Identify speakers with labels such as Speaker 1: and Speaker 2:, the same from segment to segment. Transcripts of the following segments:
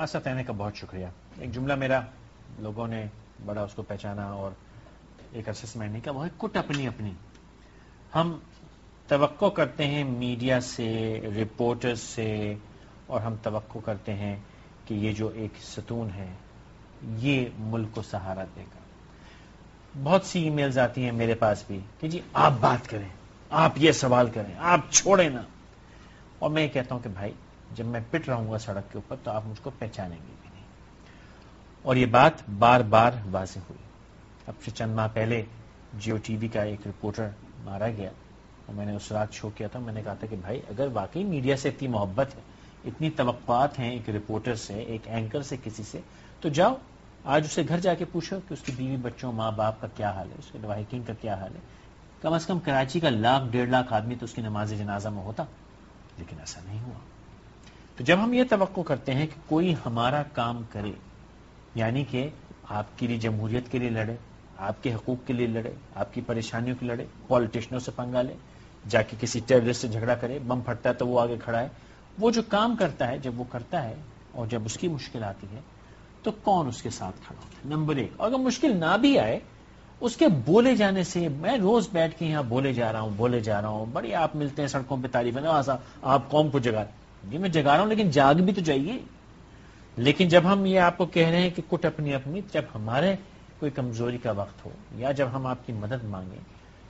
Speaker 1: آصف رہنے کا بہت شکریہ. ایک جملہ میرا لوگوں نے بڑا اس کو پہچانا اور ایک عرصے سے میں نے کہا وہ ہے کٹ اپنی اپنی. ہم توقع کرتے ہیں میڈیا سے، رپورٹرز سے، اور ہم توقع کرتے ہیں کہ یہ جو ایک ستون ہے یہ ملک کو سہارا دے گا. بہت سی ای میلز آتی ہیں میرے پاس بھی کہ جی آپ بات کریں، آپ یہ سوال کریں، آپ چھوڑیں نا. اور میں یہ کہتا ہوں کہ بھائی جب میں پٹ رہوں گا سڑک کے اوپر تو آپ مجھ کو پہچانیں گے بھی نہیں. اور یہ بات بار بار واضح ہوئی. اب سے چند ماہ پہلے جیو ٹی وی کا ایک رپورٹر مارا گیا اور میں نے اس رات شو کیا تھا. میں نے کہا تھا کہ بھائی اگر واقعی میڈیا سے اتنی محبت ہے، اتنی توقعات ہیں ایک رپورٹر سے، ایک اینکر سے، کسی سے، تو جاؤ آج اسے گھر جا کے پوچھو کہ اس کی بیوی بچوں ماں باپ کا کیا حال ہے، اس کے لواحقین کا کیا حال ہے. کم از کم کراچی کا 1,00,000-1,50,000 آدمی تو اس کی نماز جنازہ میں ہوتا. لیکن ایسا نہیں ہوا. تو جب ہم یہ توقع کرتے ہیں کہ کوئی ہمارا کام کرے، یعنی کہ آپ کے لیے جمہوریت کے لیے لڑے، آپ کے حقوق کے لیے لڑے، آپ کی پریشانیوں کے لڑے، پالیٹیشنوں سے پنگا لے، جا کے کسی ٹیررسٹ سے جھگڑا کرے، بم پھٹتا ہے تو وہ آگے کھڑا ہے، وہ جو کام کرتا ہے جب وہ کرتا ہے اور جب اس کی مشکل آتی ہے تو کون اس کے ساتھ کھڑا ہوتا ہے؟ نمبر 1. اگر مشکل نہ بھی آئے اس کے بولے جانے سے، میں روز بیٹھ کے یہاں بولے جا رہا ہوں، بڑی آپ ملتے ہیں سڑکوں پہ تعریف ہے آپ قوم کو جگا. جی میں جگا رہا ہوں لیکن جاگ بھی تو جائیے. لیکن جب ہم یہ آپ کو کہہ رہے ہیں کہ کٹ اپنی اپنی، جب ہمارے کوئی کمزوری کا وقت ہو یا جب ہم آپ کی مدد مانگیں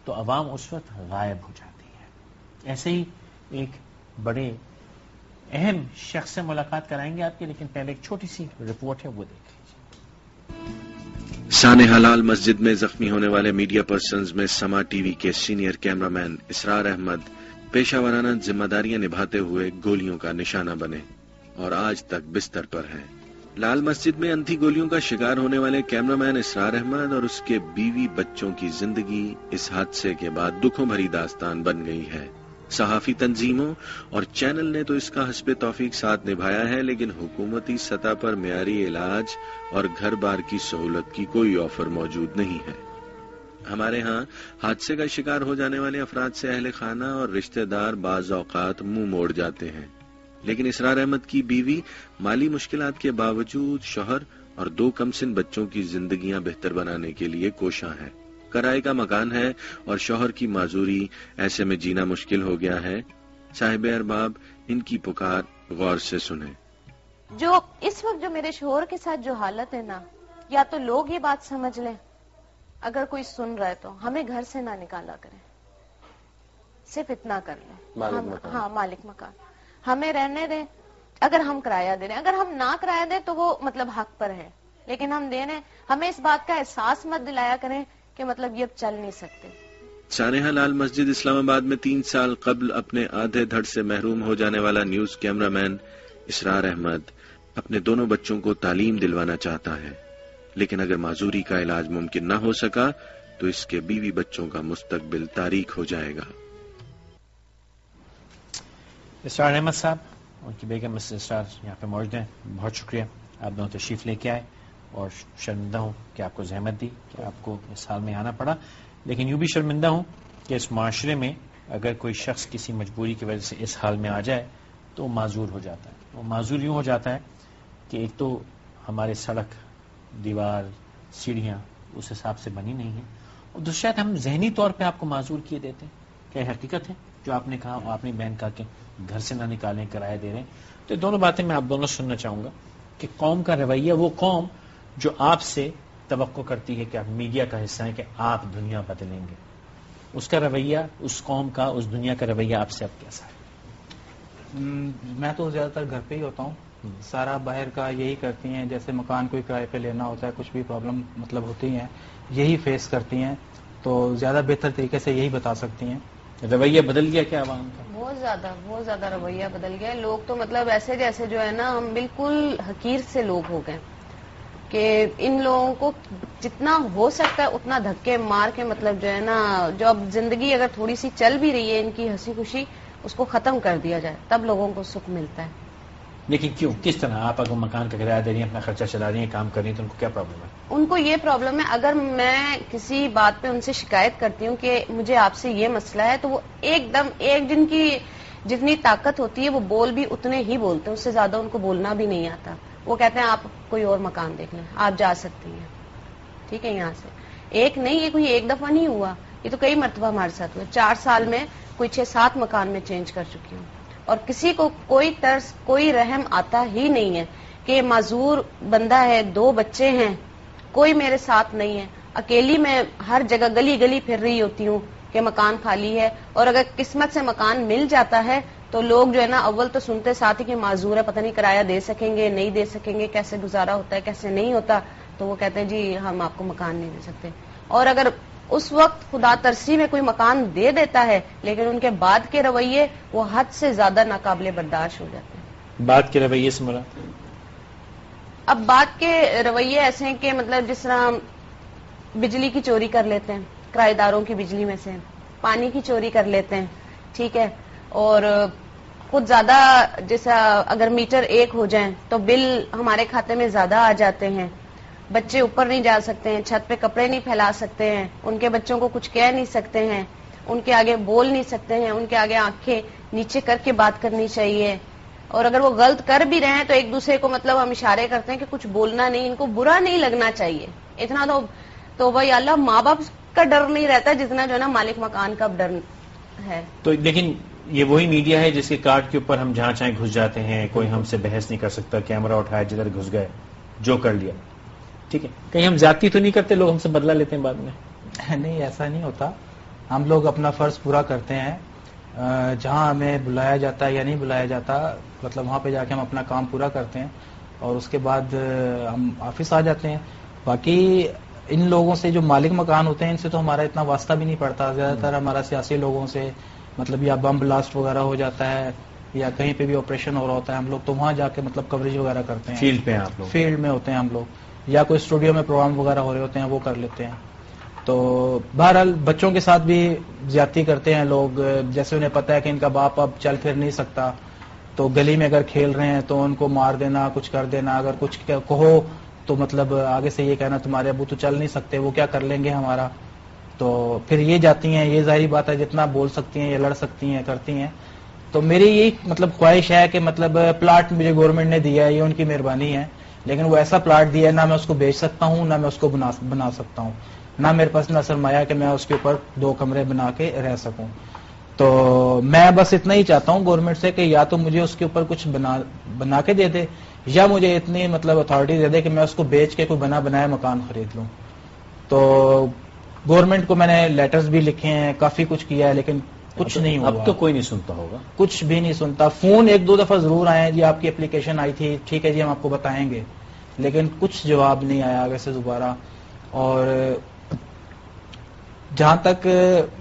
Speaker 1: تو عوام اس وقت غائب ہو جاتی ہے. ایسے ہی ایک بڑے اہم شخص سے ملاقات کرائیں گے آپ کی، لیکن پہلے ایک چھوٹی سی رپورٹ ہے وہ دیکھ لیجیے.
Speaker 2: سانحہ لال مسجد میں زخمی ہونے والے میڈیا پرسنز میں سما ٹی وی کے سینئر کیمرامین اسرار احمد پیشہ ورانہ ذمہ داریاں نبھاتے ہوئے گولیوں کا نشانہ بنے اور آج تک بستر پر ہیں. لال مسجد میں انتھی گولیوں کا شکار ہونے والے کیمرامین اسرار احمد اور اس کے بیوی بچوں کی زندگی اس حادثے کے بعد دکھوں بھری داستان بن گئی ہے. صحافی تنظیموں اور چینل نے تو اس کا حسب توفیق ساتھ نبھایا ہے، لیکن حکومتی سطح پر معیاری علاج اور گھر بار کی سہولت کی کوئی آفر موجود نہیں ہے. ہمارے ہاں حادثے کا شکار ہو جانے والے افراد سے اہل خانہ اور رشتہ دار بعض اوقات منہ موڑ جاتے ہیں، لیکن اسرار احمد کی بیوی مالی مشکلات کے باوجود شوہر اور 2 کمسن بچوں کی زندگیاں بہتر بنانے کے لیے کوشاں ہے. کرائے کا مکان ہے اور شوہر کی معذوری، ایسے میں جینا مشکل ہو گیا ہے. صاحب ارباب ان کی پکار غور سے سنیں.
Speaker 3: جو اس وقت جو میرے شوہر کے ساتھ جو حالت ہے نا، یا تو لوگ یہ بات سمجھ لیں، اگر کوئی سن رہا ہے تو ہمیں گھر سے نہ نکالا کریں، صرف اتنا کر لیں. ہاں مالک مکان ہمیں رہنے دیں. اگر ہم کرایہ دے رہے ہیں، اگر ہم نہ کرایہ دیں تو وہ مطلب حق پر ہے، لیکن ہم دے رہے ہیں. ہمیں اس بات کا احساس مت دلایا کریں کہ مطلب یہ اب چل نہیں سکتے.
Speaker 2: سانحہ لال مسجد اسلام آباد میں 3 سال قبل اپنے آدھے دھڑ سے محروم ہو جانے والا نیوز کیمرامین اسرار احمد اپنے دونوں بچوں کو تعلیم دلوانا چاہتا ہے، لیکن اگر معذوری کا علاج ممکن نہ ہو سکا تو اس کے بیوی بچوں کا مستقبل تاریک ہو جائے گا.
Speaker 1: اسرار احمد صاحب، ان کی بیگم مسز اسرار یہاں پہ موجود ہیں. بہت شکریہ آپ دونوں تشریف لے کے آئے، اور شرمندہ ہوں کہ آپ کو زحمت دی کہ آپ کو اس حال میں آنا پڑا. لیکن یوں بھی شرمندہ ہوں کہ اس معاشرے میں اگر کوئی شخص کسی مجبوری کی وجہ سے اس حال میں آ جائے تو وہ معذور ہو جاتا ہے. وہ معذور یوں ہو جاتا ہے کہ ایک تو ہمارے سڑک، دیوار، سیڑھیاں اس حساب سے بنی نہیں ہیں، اور دوسرا ہم ذہنی طور پہ آپ کو معذور کیے دیتے ہیں. کیا حقیقت ہے جو آپ نے کہا، آپ نے بہن کہا کہ گھر سے نہ نکالیں، کرایہ دے رہے ہیں. تو دونوں باتیں میں آپ دونوں سننا چاہوں گا کہ قوم کا رویہ، وہ قوم جو آپ سے توقع کرتی ہے کہ آپ میڈیا کا حصہ ہیں کہ آپ دنیا بدلیں گے، اس کا رویہ، اس قوم کا، اس دنیا کا رویہ آپ سے اب کیسا ہے؟
Speaker 4: میں تو زیادہ تر گھر پہ ہی ہوتا ہوں. سارا باہر کا یہی کرتی ہیں، جیسے مکان کوئی کرائے پہ لینا ہوتا ہے، کچھ بھی پرابلم مطلب ہوتی ہیں یہی فیس کرتی ہیں، تو زیادہ بہتر طریقے سے یہی بتا سکتی ہیں.
Speaker 1: رویہ بدل گیا کیا عوام کا؟
Speaker 3: بہت زیادہ رویہ بدل گیا. لوگ تو مطلب ایسے جیسے جو ہے نا، ہم بالکل حقیر سے لوگ ہو گئے کہ ان لوگوں کو جتنا ہو سکتا ہے اتنا دھکے مار کے مطلب جو ہے نا، جو اب زندگی اگر تھوڑی سی چل بھی رہی ہے ان کی ہنسی خوشی، اس کو ختم کر دیا جائے، تب لوگوں کو سکھ ملتا ہے.
Speaker 1: لیکن کیوں، کس طرح؟ آپ اگر مکان کا کرایہ دے رہی ہیں، اپنا خرچہ چلا رہی ہیں، کام کر رہی ہیں، تو ان کو کیا پرابلم ہے؟
Speaker 3: ان کو یہ پرابلم ہے، اگر میں کسی بات پہ ان سے شکایت کرتی ہوں کہ مجھے آپ سے یہ مسئلہ ہے، تو وہ ایک دم ایک جن کی جتنی طاقت ہوتی ہے وہ بول بھی اتنے ہی بولتے ہیں، اس سے زیادہ ان کو بولنا بھی نہیں آتا. وہ کہتے ہیں آپ کوئی اور مکان دیکھ لیں, آپ جا سکتی ہیں, ٹھیک ہے, یہاں سے. ایک نہیں, یہ کوئی ایک دفعہ نہیں ہوا, یہ تو کئی مرتبہ ہمارے ساتھ ہوا. 4 سال میں کوئی 6-7 مکان میں چینج کر چکی ہوں, اور کسی کو کوئی ترس, کوئی رحم آتا ہی نہیں ہے کہ معذور بندہ ہے, 2 بچے ہیں, کوئی میرے ساتھ نہیں ہے, اکیلی میں ہر جگہ گلی گلی پھر رہی ہوتی ہوں کہ مکان خالی ہے. اور اگر قسمت سے مکان مل جاتا ہے تو لوگ جو ہے نا اول تو سنتے ساتھ ہی کہ معذور ہے, پتہ نہیں کرایہ دے سکیں گے نہیں دے سکیں گے, کیسے گزارا ہوتا ہے کیسے نہیں ہوتا, تو وہ کہتے ہیں جی ہم آپ کو مکان نہیں دے سکتے. اور اگر اس وقت خدا ترسی میں کوئی مکان دے دیتا ہے, لیکن ان کے بعد کے رویے وہ حد سے زیادہ ناقابل برداشت ہو جاتے ہیں.
Speaker 1: بات کے رویے سے مراد,
Speaker 3: اب بات کے رویے ایسے ہیں کہ مطلب جس طرح بجلی کی چوری کر لیتے ہیں, کرایہ داروں کی بجلی میں سے پانی کی چوری کر لیتے ہیں, ٹھیک ہے, اور کچھ زیادہ جیسا اگر میٹر 1 ہو جائیں تو بل ہمارے کھاتے میں زیادہ آ جاتے ہیں. بچے اوپر نہیں جا سکتے ہیں, چھت پہ کپڑے نہیں پھیلا سکتے ہیں, ان کے بچوں کو کچھ کہہ نہیں سکتے ہیں, ان کے آگے بول نہیں سکتے ہیں, ان کے آگے آنکھیں نیچے کر کے بات کرنی چاہیے. اور اگر وہ غلط کر بھی رہے ہیں تو ایک دوسرے کو مطلب ہم اشارے کرتے ہیں کہ کچھ بولنا نہیں, ان کو برا نہیں لگنا چاہیے. اتنا تو بھائی اللہ, ماں باپ کا ڈر نہیں رہتا جتنا جو ہے نا مالک مکان کا ڈر ہے.
Speaker 1: تو لیکن یہ وہی میڈیا ہے جس کے کارڈ کے اوپر ہم جہاں چاہیں گھس جاتے ہیں, کوئی ہم سے بحث نہیں کر سکتا, کیمرہ اٹھایا جدھر گھس گئے جو کر لیا, ٹھیک ہے. کہیں ہم زیادتی تو نہیں کرتے, لوگ ہم سے بدلہ لیتے ہیں بعد میں؟
Speaker 4: نہیں, ایسا نہیں ہوتا. ہم لوگ اپنا فرض پورا کرتے ہیں, جہاں ہمیں بلایا جاتا ہے یا نہیں بلایا جاتا, مطلب وہاں پہ جا کے ہم اپنا کام پورا کرتے ہیں اور اس کے بعد ہم آفس آ جاتے ہیں. باقی ان لوگوں سے جو مالک مکان ہوتے ہیں ان سے تو ہمارا اتنا واسطہ بھی نہیں پڑتا. زیادہ تر ہمارا سیاسی لوگوں سے, مطلب یا بم بلاسٹ وغیرہ ہو جاتا ہے یا کہیں پہ بھی آپریشن ہو رہا ہوتا ہے, ہم لوگ تو وہاں جا کے مطلب کوریج وغیرہ کرتے ہیں.
Speaker 1: فیلڈ پہ آپ لوگ؟ فیلڈ
Speaker 4: میں ہوتے ہیں ہم لوگ, یا کوئی اسٹوڈیو میں پروگرام وغیرہ ہو رہے ہوتے ہیں وہ کر لیتے ہیں. تو بہرحال بچوں کے ساتھ بھی زیادتی کرتے ہیں لوگ. جیسے انہیں پتا ہے کہ ان کا باپ اب چل پھر نہیں سکتا, تو گلی میں اگر کھیل رہے ہیں تو ان کو مار دینا, کچھ کر دینا. اگر کچھ کہو تو مطلب آگے سے یہ کہنا تمہارے ابو تو چل نہیں سکتے, وہ کیا کر لیں گے ہمارا. تو پھر یہ جاتی ہیں, یہ ظاہری بات ہے جتنا بول سکتی ہیں یا لڑ سکتی ہیں کرتی ہیں. تو میری یہی مطلب خواہش ہے کہ مطلب پلاٹ مجھے گورنمنٹ نے دیا ہے, یہ ان کی مہربانی ہے, لیکن وہ ایسا پلاٹ دیا ہے نہ میں اس کو بیچ سکتا ہوں نہ میں اس کو بنا سکتا ہوں, نہ میرے پاس نہ سرمایہ کہ میں اس کے اوپر 2 کمرے بنا کے رہ سکوں. تو میں بس اتنا ہی چاہتا ہوں گورنمنٹ سے کہ یا تو مجھے اس کے اوپر کچھ بنا کے دے دے, یا مجھے اتنی مطلب اتھارٹی دے دے کہ میں اس کو بیچ کے کوئی بنا بنایا مکان خرید لوں. تو گورنمنٹ کو میں نے لیٹرز بھی لکھے ہیں, کافی کچھ کیا ہے, لیکن کچھ نہیں ہوا.
Speaker 1: اب تو کوئی نہیں سنتا ہوگا,
Speaker 4: کچھ بھی نہیں سنتا. فون 1-2 دفعہ ضرور آئے ہیں, جی آپ کی اپلیکیشن آئی تھی, ٹھیک ہے جی ہم آپ کو بتائیں گے, لیکن کچھ جواب نہیں آیا آگے سے دوبارہ. اور جہاں تک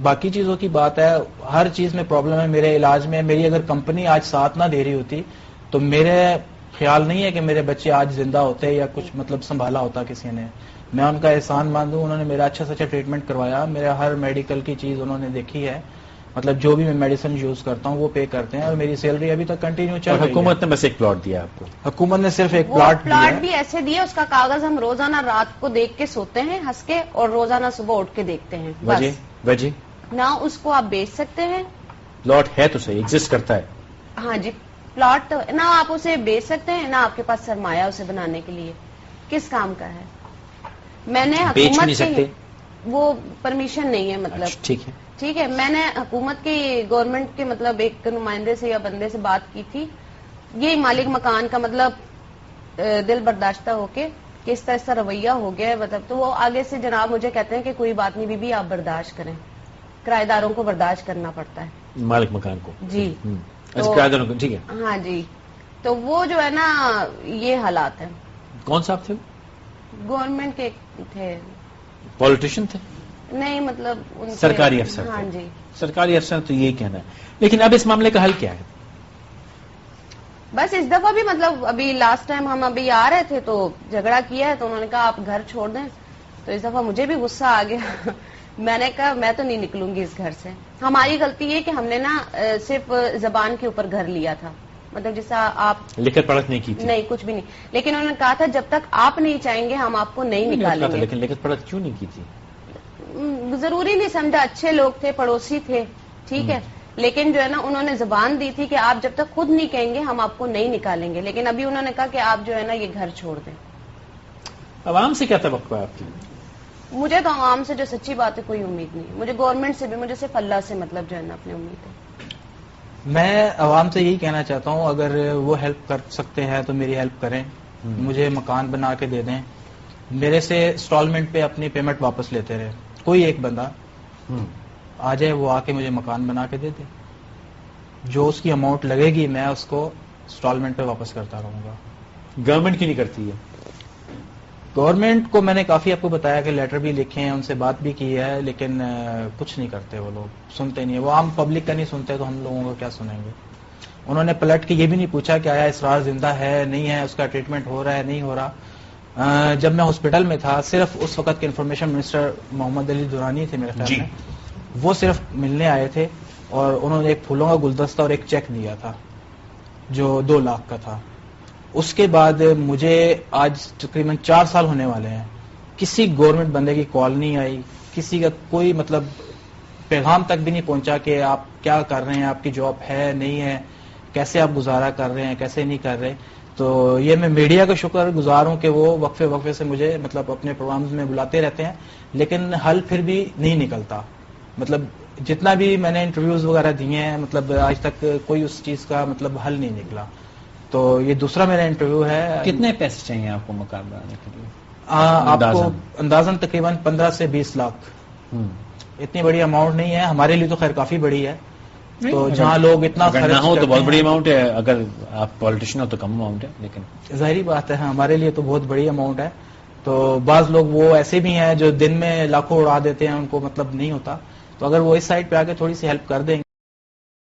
Speaker 4: باقی چیزوں کی بات ہے, ہر چیز میں پرابلم ہے. میرے علاج میں میری اگر کمپنی آج ساتھ نہ دے رہی ہوتی تو میرے خیال نہیں ہے کہ میرے بچے آج زندہ ہوتے یا کچھ مطلب سنبھالا ہوتا کسی نے. میں ان کا احسان ماندوں, انہوں نے میرا اچھا سے اچھا ٹریٹمنٹ کروایا, میرا ہر میڈیکل کی چیز انہوں نے دیکھی ہے, مطلب جو بھی میں میڈیسن یوز کرتا ہوں وہ پے کرتے ہیں, اور میری سیلری ابھی تک کنٹینیو چل رہی ہے.
Speaker 1: حکومت نے بس ایک پلاٹ دیا آپ کو؟
Speaker 4: حکومت نے صرف ایک پلاٹ
Speaker 3: بھی ایسے دیا, اس کا کاغذ ہم روزانہ رات کو دیکھ کے سوتے ہیں ہنس کے, اور روزانہ صبح اٹھ کے دیکھتے ہیں.
Speaker 1: وجہ
Speaker 3: نہ اس کو آپ بیچ سکتے ہیں,
Speaker 1: پلاٹ ہے تو صحیح, ایگزسٹ کرتا ہے.
Speaker 3: ہاں جی, پلاٹ نہ آپ اسے بیچ سکتے ہیں, نہ آپ کے پاس سرمایہ اسے بنانے کے لیے. کس کام کا ہے؟ میں نے حکومت کی وہ پرمیشن نہیں ہے, مطلب ٹھیک ہے, میں نے حکومت کی گورنمنٹ کے مطلب ایک نمائندے سے یا بندے سے بات کی تھی, یہ مالک مکان کا مطلب دل برداشتہ ہو کے کہ اس طرح سے رویہ ہو گیا ہے, مطلب تو وہ آگے سے جناب مجھے کہتے ہیں کہ کوئی بات نہیں بی بی آپ برداشت کریں, کرایہ داروں کو برداشت کرنا پڑتا ہے,
Speaker 1: مالک مکان کو.
Speaker 3: جی
Speaker 1: کرایہ داروں کو, ٹھیک ہے.
Speaker 3: ہاں جی, تو وہ جو ہے نا یہ حالات ہیں.
Speaker 1: کون صاحب تھے؟
Speaker 3: گورنمنٹ کے تھے.
Speaker 1: پولیٹیشین تھے؟
Speaker 3: نہیں, مطلب
Speaker 1: سرکاری افسر.
Speaker 3: ہاں جی,
Speaker 1: سرکاری افسر تو یہی کہنا ہے. لیکن اب اس معاملے کا حل کیا ہے؟
Speaker 3: بس اس دفعہ بھی مطلب ابھی لاسٹ ٹائم ہم ابھی آ رہے تھے تو جھگڑا کیا ہے, تو انہوں نے کہا آپ گھر چھوڑ دیں, تو اس دفعہ مجھے بھی غصہ آ گیا. میں نے کہا میں تو نہیں نکلوں گی اس گھر سے. ہماری غلطی یہ کہ ہم نے نا صرف زبان کے اوپر گھر لیا تھا, مطلب جیسا آپ
Speaker 1: لکھت پڑھت نہیں کی تھی.
Speaker 3: نہیں, کچھ بھی نہیں, لیکن انہوں نے کہا تھا جب تک آپ نہیں چاہیں گے ہم آپ کو نہیں نکالیں گے.
Speaker 1: لیکن لکھت پڑھت کیوں نہیں کی تھی؟
Speaker 3: ضروری نہیں سمجھا, اچھے لوگ تھے, پڑوسی تھے, ٹھیک ہے, لیکن جو ہے نا انہوں نے زبان دی تھی کہ آپ جب تک خود نہیں کہیں گے ہم آپ کو نہیں نکالیں گے، لیکن ابھی انہوں نے کہا کہ آپ جو ہے نا یہ گھر چھوڑ دیں.
Speaker 1: عوام سے کیا توقع ہے آپ کی؟
Speaker 3: مجھے تو عوام سے جو سچی بات ہے کوئی امید نہیں. مجھے گورنمنٹ سے بھی، مجھے صرف اللہ سے مطلب جو ہے نا اپنی امید ہے.
Speaker 4: میں عوام سے یہی کہنا چاہتا ہوں اگر وہ ہیلپ کر سکتے ہیں تو میری ہیلپ کریں، مجھے مکان بنا کے دے دیں. میرے سے انسٹالمنٹ پہ اپنی پیمنٹ واپس لیتے رہے. کوئی ایک بندہ آ جائے وہ آ کے مجھے مکان بنا کے دے دے، جو اس کی اماؤنٹ لگے گی میں اس کو انسٹالمنٹ پہ واپس کرتا رہوں گا.
Speaker 1: گورنمنٹ کی نہیں کرتی ہے؟
Speaker 4: گورنمنٹ کو میں نے کافی آپ کو بتایا کہ لیٹر بھی لکھے ہیں، ان سے بات بھی کی ہے، لیکن کچھ نہیں کرتے. وہ لوگ سنتے نہیں ہیں. وہ عام پبلک کا نہیں سنتے تو ہم لوگوں کو کیا سنیں گے. انہوں نے پلٹ کے یہ بھی نہیں پوچھا کہ آیا اسرار زندہ ہے نہیں ہے، اس کا ٹریٹمنٹ ہو رہا ہے نہیں ہو رہا. جب میں ہاسپٹل میں تھا صرف اس وقت کے انفارمیشن منسٹر محمد علی دورانی تھے میرے خیال میں، وہ صرف ملنے آئے تھے اور انہوں نے ایک پھولوں کا گلدستہ اور ایک چیک دیا تھا جو 2 لاکھ کا تھا. اس کے بعد مجھے آج تقریباً 4 سال ہونے والے ہیں، کسی گورنمنٹ بندے کی کال نہیں آئی، کسی کا کوئی مطلب پیغام تک بھی نہیں پہنچا کہ آپ کیا کر رہے ہیں، آپ کی جاب ہے نہیں ہے، کیسے آپ گزارا کر رہے ہیں کیسے نہیں کر رہے. تو یہ میں میڈیا کا شکر گزار ہوں کہ وہ وقفے وقفے سے مجھے مطلب اپنے پروگرامز میں بلاتے رہتے ہیں، لیکن حل پھر بھی نہیں نکلتا. مطلب جتنا بھی میں نے انٹرویوز وغیرہ دیے ہیں مطلب آج تک کوئی اس چیز کا مطلب حل نہیں نکلا. تو یہ دوسرا میرا انٹرویو ہے.
Speaker 1: کتنے پیسے چاہیے آپ کو مکان بنانے کے لیے؟
Speaker 4: آپ کو اندازاً تقریباً 15 سے 20 لاکھ. اتنی بڑی اماؤنٹ نہیں ہے، ہمارے لیے تو خیر کافی بڑی ہے. تو جہاں لوگ اتنا
Speaker 1: خرچ ہو تو بہت بڑی اماؤنٹ ہے، اگر آپ پالیٹیشین ہو تو کم اماؤنٹ ہے، لیکن
Speaker 4: ظاہری بات ہے ہمارے لیے تو بہت بڑی اماؤنٹ ہے. تو بعض لوگ وہ ایسے بھی ہیں جو دن میں لاکھوں اڑا دیتے ہیں، ان کو مطلب نہیں ہوتا. تو اگر وہ اس سائڈ پہ آ کے تھوڑی سی ہیلپ کر دیں